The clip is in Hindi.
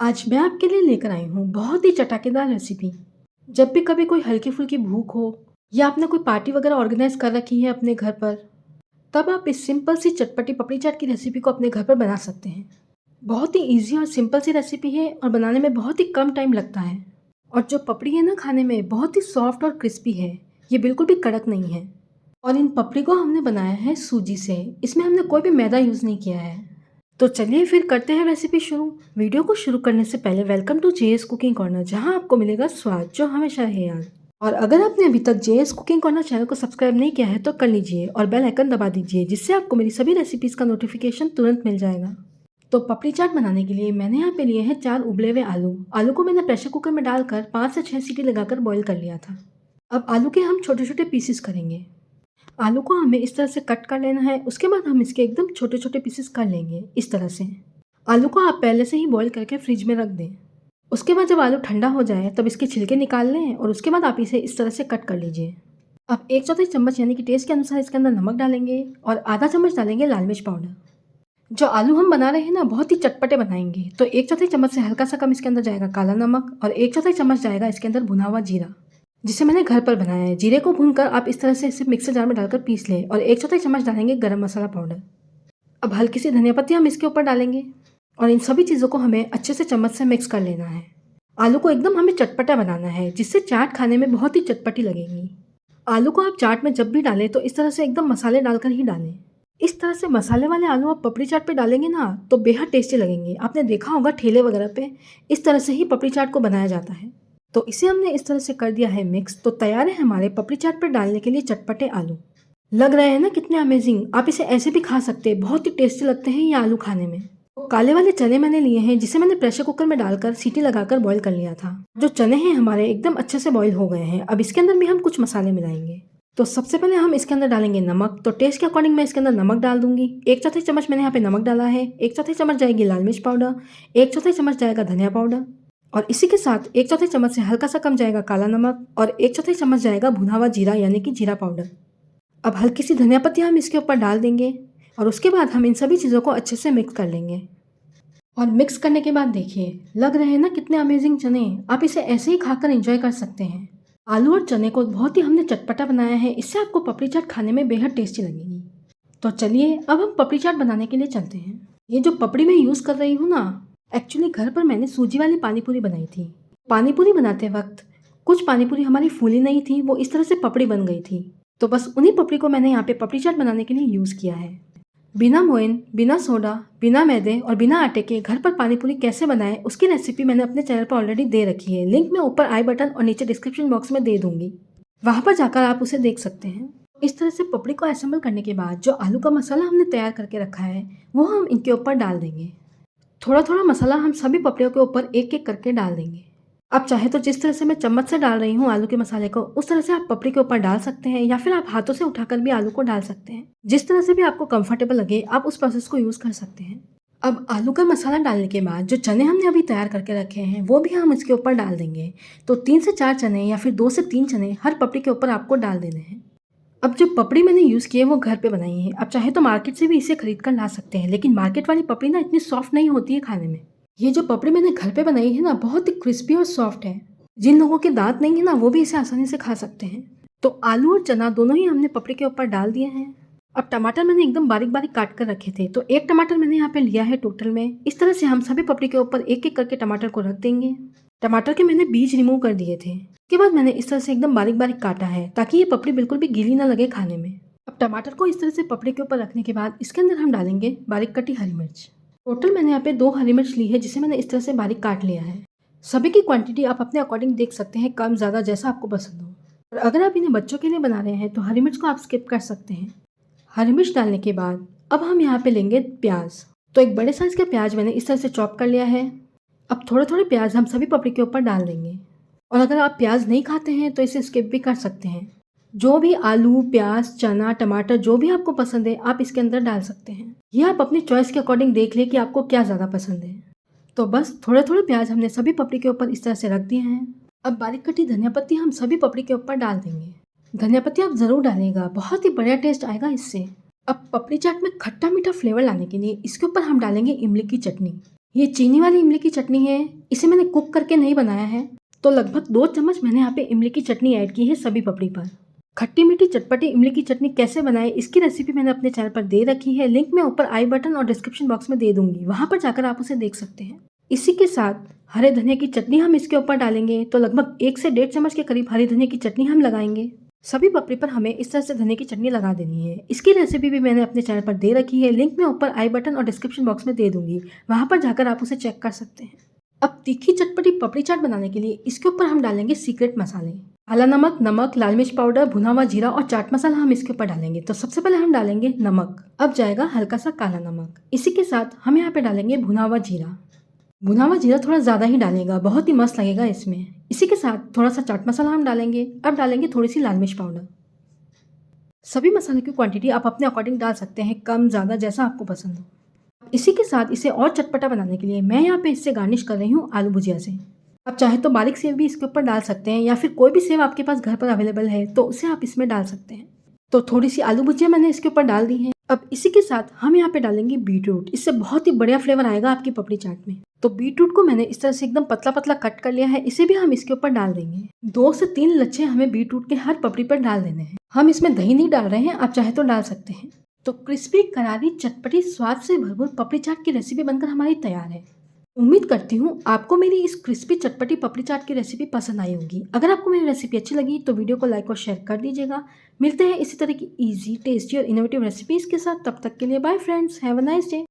आज मैं आपके लिए लेकर आई हूँ बहुत ही चटाकेदार रेसिपी। जब भी कभी कोई हल्की-फुल्की भूख हो या आपने कोई पार्टी वगैरह ऑर्गेनाइज़ कर रखी है अपने घर पर, तब आप इस सिंपल सी चटपटी पपड़ी चाट की रेसिपी को अपने घर पर बना सकते हैं। बहुत ही ईज़ी और सिंपल सी रेसिपी है और बनाने में बहुत ही कम टाइम लगता है। और जो पपड़ी है ना खाने में बहुत ही सॉफ्ट और क्रिस्पी है, ये बिल्कुल भी कड़क नहीं है। और इन पपड़ी को हमने बनाया है सूजी से, इसमें हमने कोई भी मैदा यूज़ नहीं किया है। तो चलिए फिर करते हैं रेसिपी शुरू। वीडियो को शुरू करने से पहले welcome to JS cooking corner, जहां आपको मिलेगा स्वाद जो हमेशा है याद। और अगर आपने अभी तक जेएस कुकिंग कॉर्नर चैनल को सब्सक्राइब नहीं किया है तो कर लीजिए और बेल आइकन दबा दीजिए, जिससे आपको मेरी सभी रेसिपीज़ का नोटिफिकेशन तुरंत मिल जाएगा। तो पपड़ी चाट बनाने के लिए मैंने यहाँ पे लिए हैं 4 उबले हुए आलू। आलू को मैंने प्रेशर कुकर में डालकर 5 से 6 सीटी लगाकर बॉईल कर लिया था। अब आलू के हम छोटे छोटे पीसेस करेंगे। आलू को हमें इस तरह से कट कर लेना है, उसके बाद हम इसके एकदम छोटे छोटे पीसेस कर लेंगे इस तरह से। आलू को आप पहले से ही बॉईल करके फ्रिज में रख दें। उसके बाद जब आलू ठंडा हो जाए तब इसके छिलके निकाल लें और उसके बाद आप इसे इस तरह से कट कर लीजिए। अब 1/4 चम्मच यानी कि टेस्ट के अनुसार इसके अंदर नमक डालेंगे और आधा चम्मच डालेंगे लाल मिर्च पाउडर। जो आलू हम बना रहे हैं ना बहुत ही चटपटे बनाएंगे, तो 1/4 चम्मच से हल्का सा कम इसके अंदर जाएगा काला नमक और 1/4 चम्मच जाएगा इसके अंदर भुना हुआ जीरा, जिसे मैंने घर पर बनाया है। जीरे को भूनकर आप इस तरह से इसे मिक्सर जार में डालकर पीस लें और 1/4 चम्मच डालेंगे गरम मसाला पाउडर। अब हल्की सी धनिया पत्ती हम इसके ऊपर डालेंगे और इन सभी चीज़ों को हमें अच्छे से चम्मच से मिक्स कर लेना है। आलू को एकदम हमें चटपटा बनाना है, जिससे चाट खाने में बहुत ही चटपटी लगेगी। आलू को आप चाट में जब भी डालें तो इस तरह से एकदम मसाले डालकर ही डालें। इस तरह से मसाले वाले आलू आप पपड़ी चाट पे डालेंगे ना तो बेहद टेस्टी लगेंगे। आपने देखा होगा ठेले वगैरह पे इस तरह से ही पपड़ी चाट को बनाया जाता है। तो इसे हमने इस तरह से कर दिया है मिक्स, तो तैयार है हमारे पपड़ी चाट पर डालने के लिए चटपटे आलू। लग रहे हैं ना कितने अमेजिंग। आप इसे ऐसे भी खा सकते हैं, बहुत ही टेस्टी लगते हैं ये आलू खाने में। तो काले वाले चने मैंने लिए हैं, जिसे मैंने प्रेशर कुकर में डालकर सीटी लगाकर बॉईल कर लिया था। जो चने हैं हमारे एकदम अच्छे से बॉईल हो गए हैं। अब इसके अंदर भी हम कुछ मसाले मिलाएंगे। तो सबसे पहले हम इसके अंदर डालेंगे नमक। तो टेस्ट के अकॉर्डिंग मैं इसके अंदर नमक डाल दूंगी। 1/4 चम्मच मैंने यहाँ पे नमक डाला है। 1/4 चम्मच जाएगी लाल मिर्च पाउडर, 1/4 चम्मच जाएगा धनिया पाउडर और इसी के साथ 1/4 चम्मच से हल्का सा कम जाएगा काला नमक और 1/4 चम्मच जाएगा भुना हुआ जीरा यानी कि जीरा पाउडर। अब हल्की सी धनिया पत्ती हम इसके ऊपर डाल देंगे और उसके बाद हम इन सभी चीज़ों को अच्छे से मिक्स कर लेंगे। और मिक्स करने के बाद देखिए, लग रहे हैं ना कितने अमेजिंग चने। आप इसे ऐसे ही खाकर एंजॉय कर सकते हैं। आलू और चने को बहुत ही हमने चटपटा बनाया है, इससे आपको पपड़ी चाट खाने में बेहद टेस्टी लगेगी। तो चलिए अब हम पपड़ी चाट बनाने के लिए चलते हैं। ये जो पपड़ी मैं यूज़ कर रही हूँ ना, एक्चुअली घर पर मैंने सूजी वाली पानीपुरी बनाई थी। पानीपुरी बनाते वक्त कुछ पानीपुरी हमारी फूली नहीं थी, वो इस तरह से पपड़ी बन गई थी। तो बस उन्हीं पपड़ी को मैंने यहाँ पे पपड़ी चाट बनाने के लिए यूज़ किया है। बिना मोइन, बिना सोडा, बिना मैदे और बिना आटे के घर पर पानीपुरी कैसे बनाएं, उसकी रेसिपी मैंने अपने चैनल पर ऑलरेडी दे रखी है। लिंक मैं ऊपर आई बटन और नीचे डिस्क्रिप्शन बॉक्स में दे दूंगी, वहां पर जाकर आप उसे देख सकते हैं। इस तरह से पपड़ी को असेंबल करने के बाद जो आलू का मसाला हमने तैयार करके रखा है वो हम इनके ऊपर डाल देंगे। थोड़ा थोड़ा मसाला हम सभी पपड़ियों के ऊपर एक एक करके डाल देंगे। आप चाहे तो जिस तरह से मैं चम्मच से डाल रही हूँ आलू के मसाले को, उस तरह से आप पपड़ी के ऊपर डाल सकते हैं या फिर आप हाथों से उठाकर भी आलू को डाल सकते हैं। जिस तरह से भी आपको कंफर्टेबल लगे आप उस प्रोसेस को यूज़ कर सकते हैं। अब आलू का मसाला डालने के बाद जो चने हमने अभी तैयार करके रखे हैं वो भी हम इसके ऊपर डाल देंगे। तो 3 से 4 चने या फिर 2 से 3 चने हर पपड़ी के ऊपर आपको डाल देने हैं। अब जो पपड़ी मैंने यूज़ की है वो घर पे बनाई है। आप चाहे तो मार्केट से भी इसे खरीद कर ला सकते हैं, लेकिन मार्केट वाली पपड़ी ना इतनी सॉफ्ट नहीं होती है खाने में। ये जो पपड़ी मैंने घर पे बनाई है ना बहुत ही क्रिस्पी और सॉफ्ट है। जिन लोगों के दांत नहीं है ना वो भी इसे आसानी से खा सकते हैं। तो आलू और चना दोनों ही हमने पपड़ी के ऊपर डाल दिए हैं। अब टमाटर मैंने एकदम बारीक बारीक काट कर रखे थे, तो 1 टमाटर मैंने यहाँ पे लिया है टोटल में। इस तरह से हम सभी पपड़ी के ऊपर एक एक करके टमाटर को रख देंगे। टमाटर के मैंने बीज रिमूव कर दिए थे। उसके बाद मैंने इस तरह से एकदम बारीक बारीक काटा है ताकि ये पपड़ी बिल्कुल भी गीली ना लगे खाने में। अब टमाटर को इस तरह से पपड़ी के ऊपर रखने के बाद इसके अंदर हम डालेंगे बारीक कटी हरी मिर्च। टोटल मैंने यहाँ पे 2 हरी मिर्च ली है, जिसे मैंने इस तरह से बारीक काट लिया है। सभी की क्वांटिटी आप अपने अकॉर्डिंग देख सकते हैं, कम ज़्यादा जैसा आपको पसंद हो। और अगर आप इन्हें बच्चों के लिए बना रहे हैं तो हरी मिर्च को आप स्किप कर सकते हैं। हरी मिर्च डालने के बाद अब हम यहाँ पे लेंगे प्याज। तो एक बड़े साइज़ का प्याज मैंने इस तरह से चॉप कर लिया है। अब थोड़े थोड़े प्याज हम सभी पपड़ी के ऊपर डाल देंगे। और अगर आप प्याज नहीं खाते हैं तो इसे स्किप भी कर सकते हैं। जो भी आलू, प्याज, चना, टमाटर जो भी आपको पसंद है आप इसके अंदर डाल सकते हैं। ये आप अपनी चॉइस के अकॉर्डिंग देख लें कि आपको क्या ज़्यादा पसंद है। तो बस थोड़े थोड़े प्याज हमने सभी पपड़ी के ऊपर इस तरह से रख दिए हैं। अब बारीक कटी धनिया पत्ती हम सभी पपड़ी के ऊपर डाल देंगे। धनिया पत्ती आप ज़रूर डालिएगा, बहुत ही बढ़िया टेस्ट आएगा इससे। अब पपड़ी चाट में खट्टा मीठा फ्लेवर लाने के लिए इसके ऊपर हम डालेंगे इमली की चटनी। ये चीनी वाली इमली की चटनी है, इसे मैंने कुक करके नहीं बनाया है। तो लगभग 2 चम्मच मैंने यहाँ पे इमली की चटनी ऐड की है सभी पपड़ी पर। खट्टी मीठी चटपटी इमली की चटनी कैसे बनाएं इसकी रेसिपी मैंने अपने चैनल पर दे रखी है। लिंक मैं ऊपर आई बटन और डिस्क्रिप्शन बॉक्स में दे दूंगी, वहां पर जाकर आप उसे देख सकते हैं। इसी के साथ हरे धनिया की चटनी हम इसके ऊपर डालेंगे, तो लगभग 1 से 1.5 चम्मच के करीब हरी धनिया की चटनी हम लगाएंगे। सभी पपड़ी पर हमें इस तरह से धनिया की चटनी लगा देनी है। इसकी रेसिपी भी मैंने अपने चैनल पर दे रखी है, लिंक मैं ऊपर आई बटन और डिस्क्रिप्शन बॉक्स में दे दूंगी, वहां पर जाकर आप उसे चेक कर सकते हैं। अब तीखी चटपटी पपड़ी चाट बनाने के लिए इसके ऊपर हम डालेंगे सीक्रेट मसाले। काला नमक, नमक, लाल मिर्च पाउडर, भुना हुआ जीरा और चाट मसाला हम इसके ऊपर डालेंगे। तो सबसे पहले हम डालेंगे नमक, अब जाएगा हल्का सा काला नमक। इसी के साथ हम यहाँ पे डालेंगे भुना हुआ जीरा। भुना हुआ जीरा थोड़ा ज़्यादा ही डालेगा, बहुत ही मस्त लगेगा इसमें। इसी के साथ थोड़ा सा चाट मसाला हम डालेंगे। अब डालेंगे थोड़ी सी लाल मिर्च पाउडर। सभी मसाले की क्वांटिटी आप अपने अकॉर्डिंग डाल सकते हैं, कम ज़्यादा जैसा आपको पसंद हो। इसी के साथ इसे और चटपटा बनाने के लिए मैं यहाँ पे इससे गार्निश कर रही हूँ आलू भुजिया से। आप चाहे तो बारीक सेव भी इसके ऊपर डाल सकते हैं, या फिर कोई भी सेव आपके पास घर पर अवेलेबल है तो उसे आप इसमें डाल सकते हैं। तो थोड़ी सी आलू भुजिया मैंने इसके ऊपर डाल दी है। अब इसी के साथ हम यहाँ पे डालेंगे बीटरूट, इससे बहुत ही बढ़िया फ्लेवर आएगा आपकी पपड़ी चाट में। तो बीटरूट को मैंने इस तरह से एकदम पतला पतला कट कर लिया है, इसे भी हम इसके ऊपर डाल देंगे। 2 से 3 लच्छे हमें बीटरूट के हर पपड़ी पर डाल देने हैं। हम इसमें दही नहीं डाल रहे हैं, आप चाहे तो डाल सकते हैं। तो क्रिस्पी करारी चटपटी स्वाद से भरपूर पपड़ी चाट की रेसिपी बनकर हमारी तैयार है। उम्मीद करती हूँ आपको मेरी इस क्रिस्पी चटपटी पपड़ी चाट की रेसिपी पसंद आई होगी। अगर आपको मेरी रेसिपी अच्छी लगी तो वीडियो को लाइक और शेयर कर दीजिएगा। मिलते हैं इसी तरह की इजी, टेस्टी और इनोवेटिव रेसिपीज के साथ। तब तक के लिए bye friends, have a nice day.